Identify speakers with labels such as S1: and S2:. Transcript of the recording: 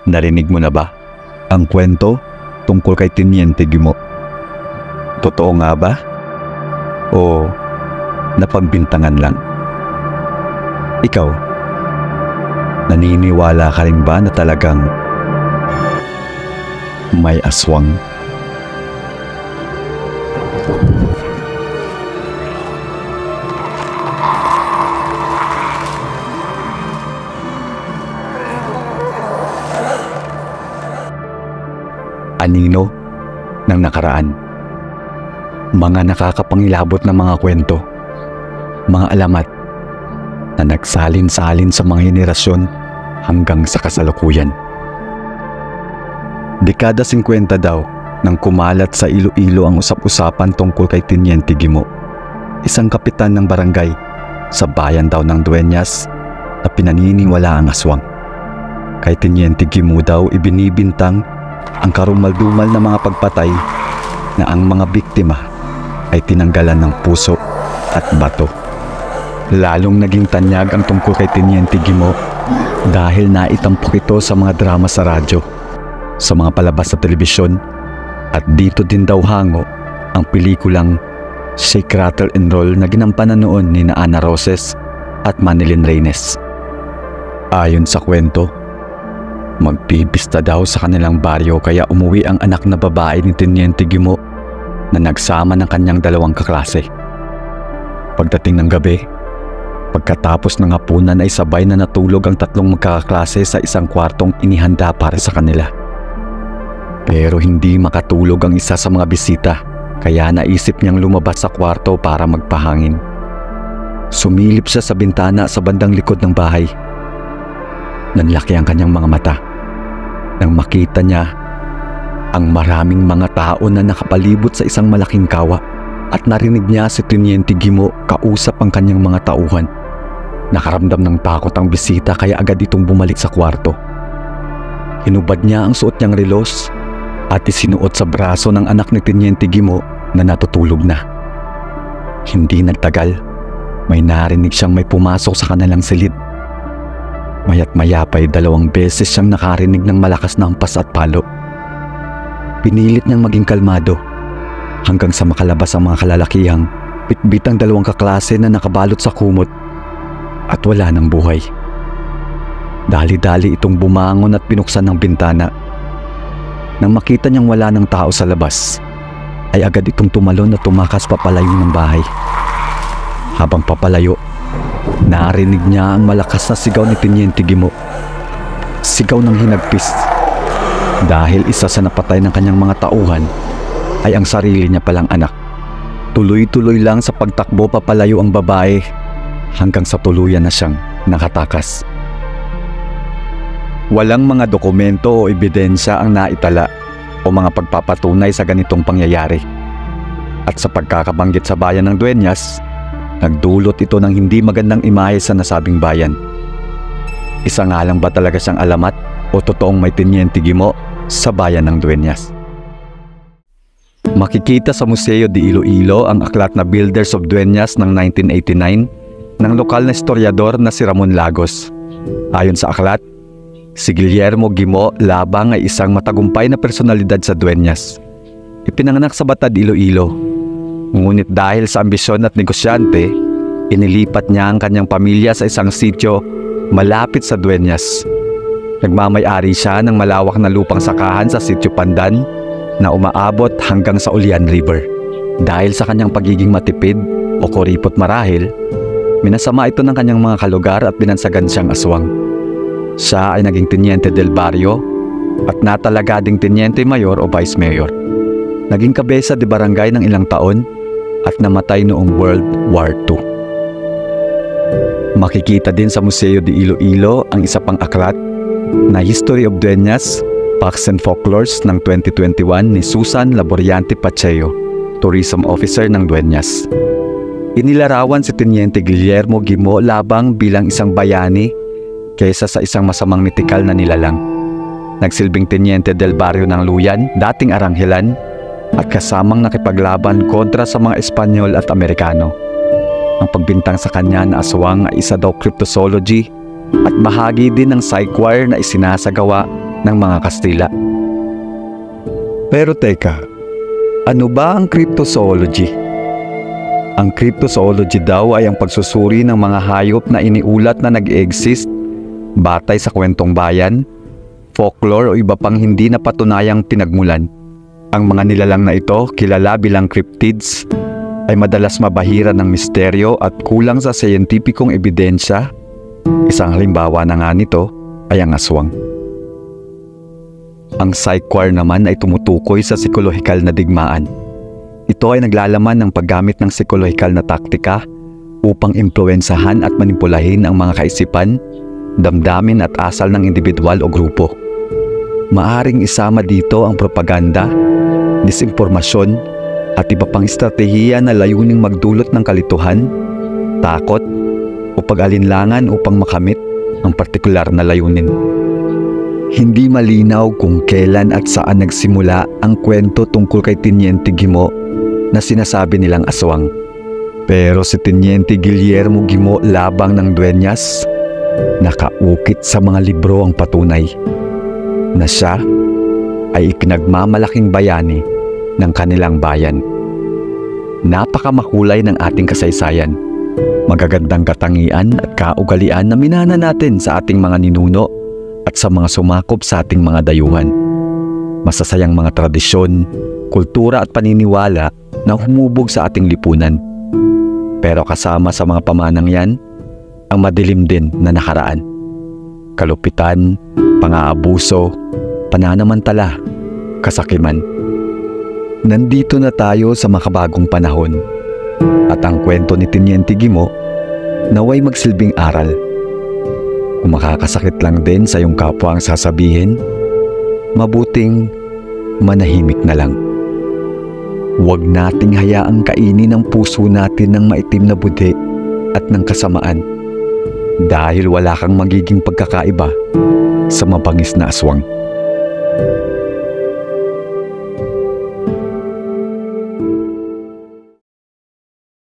S1: Narinig mo na ba ang kwento tungkol kay Teniente Guimo? Totoo nga ba? O napagbintangan lang? Ikaw, naniniwala ka rin ba na talagang may aswang? Anino ng nakaraan. Mga nakakapangilabot na mga kwento, mga alamat na nagsalin-salin sa mga henerasyon hanggang sa kasalukuyan. Dekada 50 daw nang kumalat sa Iloilo ang usap-usapan tungkol kay Teniente Guimo, isang kapitan ng barangay sa bayan daw ng Dueñas na pinaniniwala ang aswang. Kay Teniente Guimo daw ibinibintang ang karumal-dumal na mga pagpatay na ang mga biktima ay tinanggalan ng puso at bato. Lalong naging tanyag ang tungkol kay Teniente Guimo dahil naitampok ito sa mga drama sa radyo, sa mga palabas sa telebisyon, at dito din daw hango ang pelikulang Shake, Rattle and Roll na ginampanan noon ni Ana Roses at Manilyn Reynes. Ayon sa kwento, magpipista daw sa kanilang baryo kaya umuwi ang anak na babae ni Teniente Guimo na nagsama ng kanyang dalawang kaklase. Pagdating ng gabi, pagkatapos ng hapunan ay sabay na natulog ang tatlong magkakaklase sa isang kwartong inihanda para sa kanila. Pero hindi makatulog ang isa sa mga bisita kaya naisip niyang lumabas sa kwarto para magpahangin. Sumilip siya sa bintana sa bandang likod ng bahay. Nanlaki ang kanyang mga mata nang makita niya ang maraming mga tao na nakapalibot sa isang malaking kawa, at narinig niya si Teniente Guimo kausap ang kanyang mga tauhan. Nakaramdam ng takot ang bisita kaya agad itong bumalik sa kwarto. Hinubad niya ang suot niyang relos at isinuot sa braso ng anak ni Teniente Guimo na natutulog na. Hindi nagtagal, may narinig siyang may pumasok sa kanilang silid. Maya't maya pa'y 2 beses siyang nakarinig ng malakas na hampas at palo. Pinilit niyang maging kalmado hanggang sa makalabas ang mga kalalakihang bitbit ang 2 kaklase na nakabalot sa kumot at wala ng buhay. Dali-dali itong bumangon at binuksan ng bintana. Nang makita niyang wala ng tao sa labas, ay agad itong tumalon at tumakas papalayo ng bahay. Habang papalayo, narinig niya ang malakas na sigaw ni Teniente Guimo. Sigaw ng hinagpis dahil isa sa napatay ng kanyang mga tauhan ay ang sarili niya palang anak. Tuloy-tuloy lang sa pagtakbo papalayo ang babae hanggang sa tuluyan na siyang nakatakas. Walang mga dokumento o ebidensya ang naitala o mga pagpapatunay sa ganitong pangyayari. At sa pagkakabanggit sa bayan ng Dueñas, nagdulot ito ng hindi magandang imahe sa nasabing bayan. Isa nga lang ba talaga siyang alamat o totoong may Teniente Guimo sa bayan ng Dueñas? Makikita sa Museo de Iloilo ang aklat na Builders of Dueñas ng 1989 ng lokal na historiador na si Ramon Lagos. Ayon sa aklat, si Guillermo Guimo Labang ay isang matagumpay na personalidad sa Dueñas. Ipinanganak sa Batad, Iloilo. Ngunit dahil sa ambisyon at negosyante, inilipat niya ang kanyang pamilya sa isang sitio malapit sa Dueñas. Nagmamay-ari siya ng malawak na lupang sakahan sa sitio Pandan na umaabot hanggang sa Ulian River. Dahil sa kanyang pagiging matipid o kuripot marahil, minasama ito ng kanyang mga kalugar at binansagan siyang aswang. Siya ay naging Teniente del Barrio at natalaga ding Teniente Mayor o Vice Mayor. Naging kabesa de barangay ng ilang taon at namatay noong World War II. Makikita din sa Museo de Iloilo ang isa pang aklat na History of Dueñas, Facts and Folklores ng 2021 ni Susan Laboriante Pacheco, Tourism Officer ng Dueñas. Inilarawan si Teniente Guillermo Guimo Labang bilang isang bayani kaysa sa isang masamang mitikal na nilalang. Nagsilbing Teniente del Barrio ng Luyan, dating Aranghelan, at kasamang nakipaglaban kontra sa mga Espanyol at Amerikano. Ang pagbintang sa kanya na aswang ay isa daw cryptozoology at bahagi din ng psychoir na isinasagawa ng mga Kastila. Pero teka, ano ba ang cryptozoology? Ang cryptozoology daw ay ang pagsusuri ng mga hayop na iniulat na nag-exist batay sa kwentong bayan, folklore o iba pang hindi napatunayang pinagmulan. Ang mga nilalang na ito, kilala bilang cryptids, ay madalas mabahira ng misteryo at kulang sa siyentipikong ebidensya. Isang halimbawa na nga nito ay ang aswang. Ang psychoir naman ay tumutukoy sa psikolohikal na digmaan. Ito ay naglalaman ng paggamit ng psikolohikal na taktika upang impluwensahan at manipulahin ang mga kaisipan, damdamin at asal ng individual o grupo. Maaring isama dito ang propaganda, disinformasyon, at iba pang estratehiya na layuning magdulot ng kalituhan, takot, o pag-alinlangan upang makamit ang partikular na layunin. Hindi malinaw kung kailan at saan nagsimula ang kwento tungkol kay Teniente Guimo na sinasabi nilang aswang. Pero si Teniente Guillermo Guimo Labang ng Dueñas, nakaukit sa mga libro ang patunay na siya ay ikinagmamalaking bayani ng kanilang bayan. Napakamakulay ng ating kasaysayan, magagandang katangian at kaugalian na minana natin sa ating mga ninuno at sa mga sumakop sa ating mga dayuhan. Masasayang mga tradisyon, kultura at paniniwala na humubog sa ating lipunan. Pero kasama sa mga pamanang yan, ang madilim din na nakaraan. Kalupitan, pang-aabuso, pananamantala, kasakiman. Nandito na tayo sa makabagong panahon at ang kwento ni Teniente Guimo naway magsilbing aral. Kung makakasakit lang din sa iyong kapwa ang sasabihin, mabuting manahimik na lang. Huwag nating hayaang kainin ang puso natin ng maitim na budi at ng kasamaan dahil wala kang magiging pagkakaiba sa mabangis na aswang.